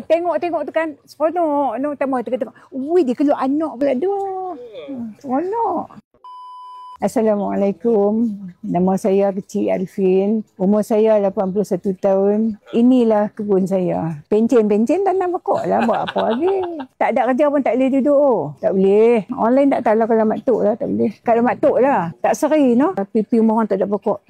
Tengok tu kan. Seronok. Tengok. Ui, dia keluar anak pula tu. Seronok. Assalamualaikum. Nama saya Kecil Arifin. Umur saya 81 tahun. Inilah kebun saya. Pencen tanam pokok lah. Buat apa lagi? Tak ada kerja pun tak boleh duduk. Tak boleh. Online tak tahu lah kalau mak tok lah. Tak boleh. Kalau mak tok lah. Tak seri no. Pipi orang tak ada pokok.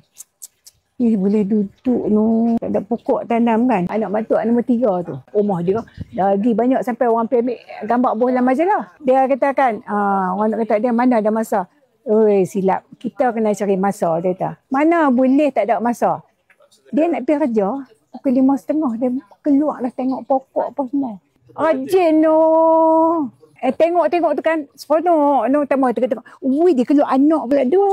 Boleh duduk no. Tak ada pokok tanam kan. Anak mak tok nombor 3 tu. Rumah dia lagi banyak sampai orang pergi ambil gambar bola majalah. Dia katakan, orang nak kata dia mana ada masa. Oi, silap. Kita kena cari masa, dia kata. Mana boleh tak ada masa. Dia nak pergi kerja, pukul 5.30 dia keluarlah tengok pokok apa semua. Rajin no. Tengok tu kan. Seronok. Tengok. Ui, dia keluar anak pula tu.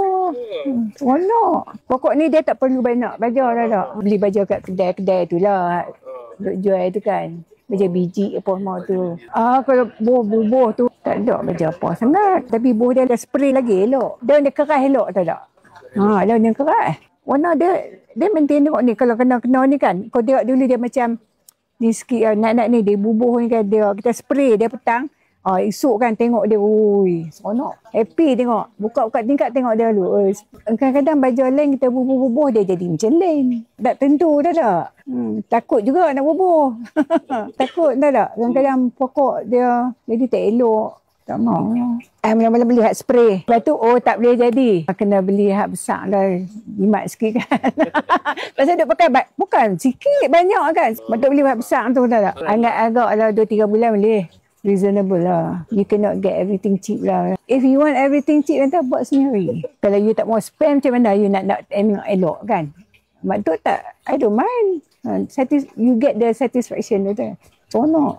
Seronok. Pokok ni dia tak perlu banyak baja dah tak. Beli baja kat kedai-kedai tu lah. Jual tu kan. Baja biji apa semua tu. Kalau buah tu tak ada baja apa sangat. Tapi buah dia ada spray lagi elok. Daun dia keras elok tak ada. Daun dia keras. Warna dia maintain tengok ni. Kalau kena ni kan. Kau tengok dulu dia macam ni sikit nak ni dia bubuh ni kan. Kita spray dia petang. Esok kan tengok dia, ui, seronok. Happy tengok. Buka tingkat tengok dia dulu. Kadang-kadang baju lain kita bubuh-bubuh dia jadi macam lain. Tak tentu dah tak? Takut juga nak bubuh. Takut dah tak? Kadang-kadang pokok dia jadi tak elok. Tak mau. Mula-mula beli hak spray. Lepas tu, tak boleh jadi. Kena beli hak besar dah. Jimat sikit kan. Pasal duk pakai, bukan sikit, banyak kan. Betul beli hak besar tu dah tak? Agak-agak lah 2-3 bulan boleh. Reasonable lah. You cannot get everything cheap lah. If you want everything cheap, nanti buat sendiri. Kalau you tak mau spend macam mana, you nak elok kan. Mak tu tak, I don't mind. You get the satisfaction tu. Seronok.